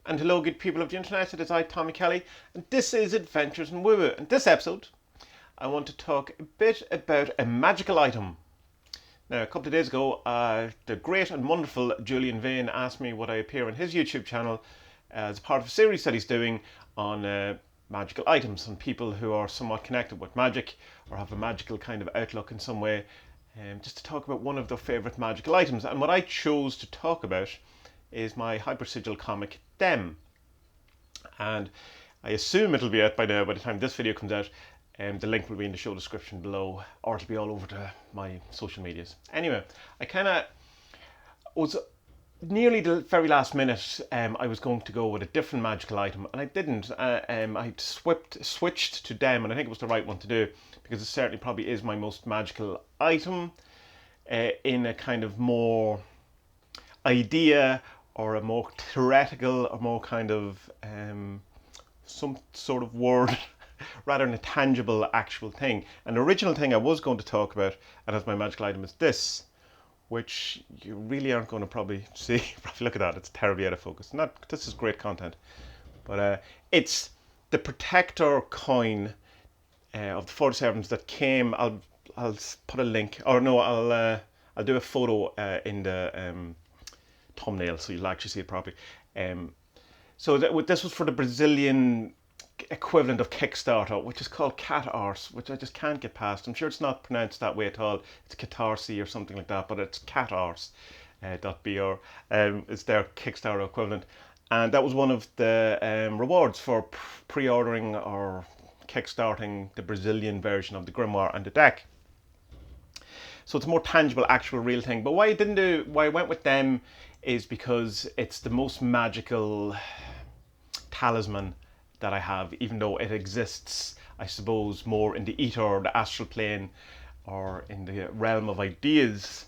And hello, good people of the internet. It is I, Tommy Kelly, and this is Adventures in Woo Woo. In this episode, I want to talk a bit about a magical item. Now, a couple of days ago, the great and wonderful Julian Vane asked me would I appear on his YouTube channel as part of a series that he's doing on magical items and people who are somewhat connected with magic or have a magical kind of outlook in some way, just to talk about one of their favourite magical items. And what I chose to talk about is my hyper sigil comic Dem, and I assume it'll be out by now by the time this video comes out. The link will be in the show description below, or it'll be all over my social medias. Anyway, I kind of was nearly the very last minute. I was going to go with a different magical item, and I didn't. I switched to Dem, and I think it was the right one to do because it certainly probably is my most magical item in a kind of more idea or a more theoretical or more kind of some sort of word rather than a tangible actual thing. And the original thing I was going to talk about and as my magical item is this, which you really aren't going to probably see. Probably look at that, it's terribly out of focus. This is great content, but it's the protector coin of the 47s that came. I'll put a link, or no, I'll do a photo in the thumbnail so you'll actually see it properly. So this was for the Brazilian equivalent of Kickstarter, which is called Cat Arse, which I just can't get past. I'm sure it's not pronounced that way at all. It's Catarsi or something like that, but it's Cat Arse .br. It's their Kickstarter equivalent, and that was one of the rewards for pre-ordering or kickstarting the Brazilian version of the Grimoire and the deck. So it's a more tangible, actual, real thing. But why I went with them is because it's the most magical talisman that I have, even though it exists, I suppose, more in the ether or the astral plane or in the realm of ideas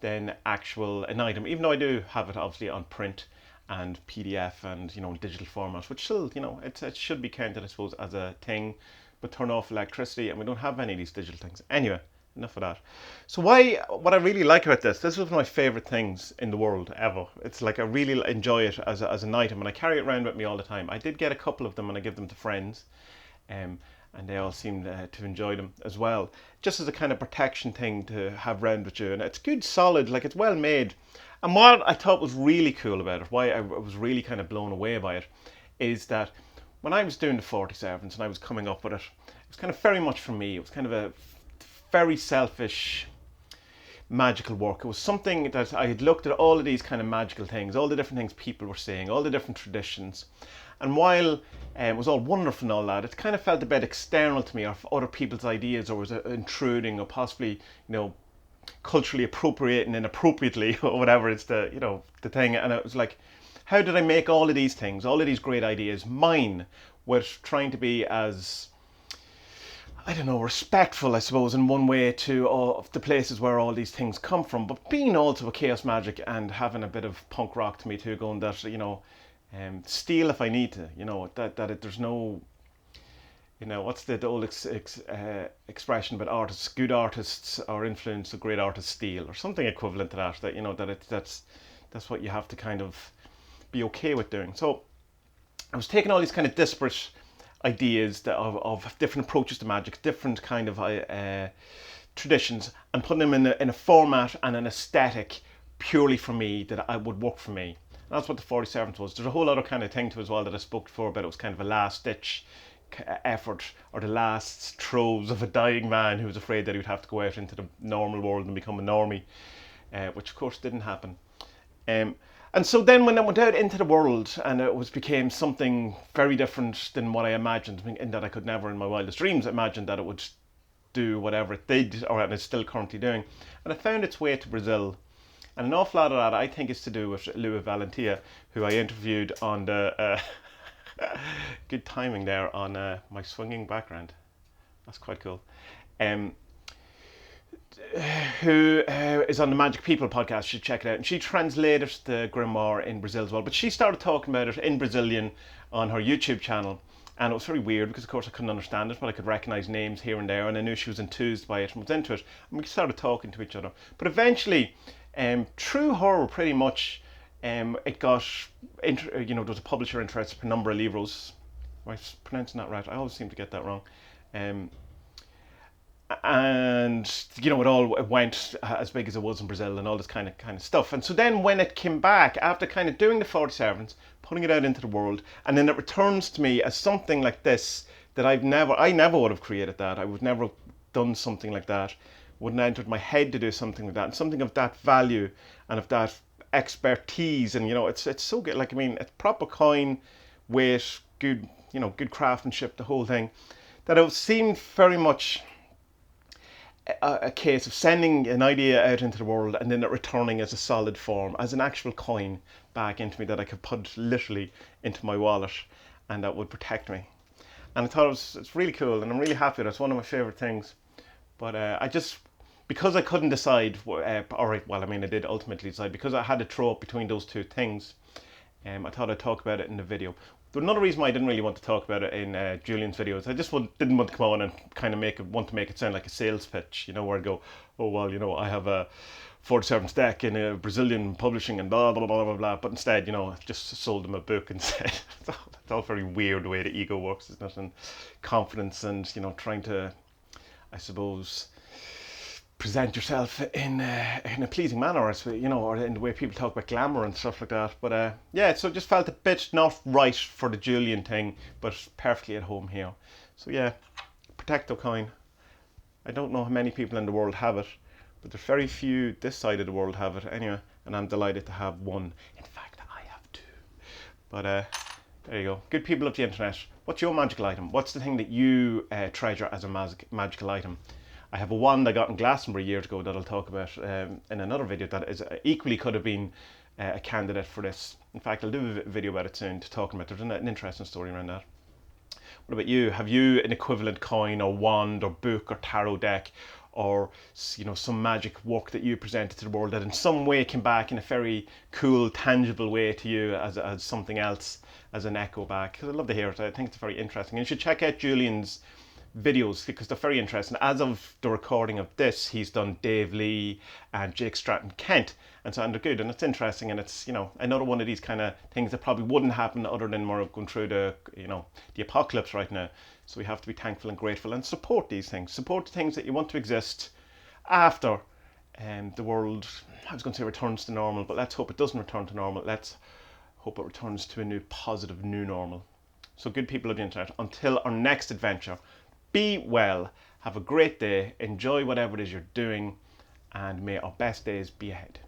than an item. Even though I do have it obviously on print and PDF and digital format, which still it should be counted, I suppose, as a thing. But turn off electricity, and we don't have any of these digital things. Anyway, enough of that. So what I really like about this is one of my favourite things in the world ever. It's like I really enjoy it as an item, and I carry it around with me all the time. I did get a couple of them and I give them to friends, and they all seem to enjoy them as well. Just as a kind of protection thing to have around with you, and it's good, solid, like it's well made. And what I thought was really cool about it, why I was really kind of blown away by it, is that when I was doing the 47s and I was coming up with it, it was kind of very much for me. It was kind of a very selfish magical work. It was something that I had looked at all of these kind of magical things, all the different things people were saying, all the different traditions, and while it was all wonderful and all that, it kind of felt a bit external to me, or other people's ideas, or was intruding, or possibly culturally appropriating inappropriately, or whatever it's the thing. And it was like, how did I make all of these things, all of these great ideas mine, with trying to be as, I don't know, respectful, I suppose, in one way to all of the places where all these things come from, but being also a chaos magic and having a bit of punk rock to me too, going that, steal if I need to, there's no, what's the old expression about artists? Good artists are influenced, so great artists steal, or something equivalent to that. That's what you have to kind of be okay with doing. So I was taking all these kind of disparate ideas of different approaches to magic, different kind of traditions, and putting them in a format and an aesthetic purely for me that I would work for me. And that's what the 47th was. There's a whole other kind of thing to it as well that I spoke before about. It was kind of a last ditch effort, or the last throes of a dying man who was afraid that he would have to go out into the normal world and become a normie, which of course didn't happen. And so then when I went out into the world, and it became something very different than what I imagined, in that I could never in my wildest dreams imagine that it would do whatever it did, or it's still currently doing. And it found its way to Brazil. And an awful lot of that I think is to do with Louis Valentia, who I interviewed on the good timing there on my swinging background. That's quite cool. Who is on the Magic People podcast. You should check it out. And she translated the Grimoire in Brazil as well. But she started talking about it in Brazilian on her YouTube channel. And it was very weird because, of course, I couldn't understand it, but I could recognise names here and there. And I knew she was enthused by it and was into it. And we started talking to each other. But eventually, through her, pretty much It got, there was a publisher interested for Penumbra Livros. Am I pronouncing that right? I always seem to get that wrong. And it went as big as it was in Brazil and all this kind of stuff. And so then when it came back after kind of doing the 40 servants, putting it out into the world, and then it returns to me as something like this that I never would have created that. I would never have done something like that. Wouldn't have entered my head to do something like that, and something of that value and of that expertise. And it's so good. Like, I mean, it's proper coin, weight, good, good craftsmanship, the whole thing. That it seemed very much a case of sending an idea out into the world and then it returning as a solid form, as an actual coin back into me that I could put literally into my wallet and that would protect me. And I thought it's really cool, and I'm really happy. That's one of my favorite things. But because I couldn't decide, all right, well, I mean, I did ultimately decide, because I had to throw up between those two things. I thought I'd talk about it in the video. But another reason why I didn't really want to talk about it in Julian's videos, I just didn't want to come on and kind of want to make it sound like a sales pitch, where I go, oh, well, I have a 40 servants deck in a Brazilian publishing and blah, blah, blah, blah, blah. But instead, I just sold them a book and said, it's all very weird the way the ego works, isn't it? And confidence and, trying to, I suppose, present yourself in a pleasing manner, or in the way people talk about glamour and stuff like that. But so it just felt a bit not right for the Julian thing, but perfectly at home here. So yeah, Protecto coin. I don't know how many people in the world have it, but there's very few this side of the world have it anyway, and I'm delighted to have one. In fact, I have two. But there you go. Good people of the internet. What's your magical item? What's the thing that you treasure as a magical item? I have a wand I got in Glastonbury years ago that I'll talk about in another video that is equally could have been a candidate for this. In fact, I'll do a video about it soon to talk about it. There's an interesting story around that. What about you? Have you an equivalent coin or wand or book or tarot deck or some magic work that you presented to the world that in some way came back in a very cool, tangible way to you as something else, as an echo back? Because I'd love to hear it. I think it's very interesting. And you should check out Julian's videos because they're very interesting. As of the recording of this, he's done Dave Lee and Jake Stratton Kent, and so they're good, and it's interesting, and it's another one of these kind of things that probably wouldn't happen other than we're going through the the apocalypse right now. So we have to be thankful and grateful and support these things, support the things that you want to exist after the world, I was going to say returns to normal, but let's hope it doesn't return to normal. Let's hope it returns to a new positive new normal. So good people of the internet, until our next adventure, be well, have a great day, enjoy whatever it is you're doing, and may our best days be ahead.